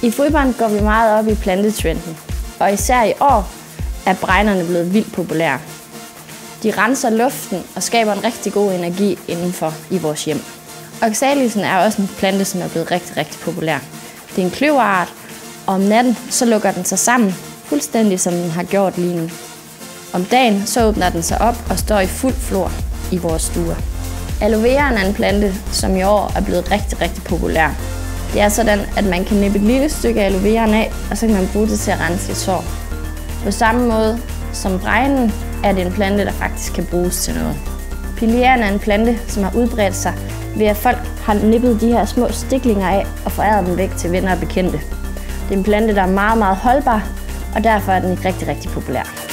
I Fribond går vi meget op i plantetrenden, og især i år er bregnerne blevet vildt populære. De renser luften og skaber en rigtig god energi indenfor i vores hjem. Oxalisen er også en plante, som er blevet rigtig, rigtig populær. Det er en kløverart, og om natten så lukker den sig sammen, fuldstændig som den har gjort lige nu. Om dagen så åbner den sig op og står i fuld flor i vores stuer. Aloe vera er en plante, som i år er blevet rigtig, rigtig populær. Det er sådan, at man kan nippe et lille stykke aloe veraen af, og så kan man bruge det til at rense et sår. På samme måde som bregnen er det en plante, der faktisk kan bruges til noget. Pileaen er en plante, som har udbredt sig ved, at folk har nippet de her små stiklinger af og foræret dem væk til venner og bekendte. Det er en plante, der er meget, meget holdbar, og derfor er den rigtig, rigtig populær.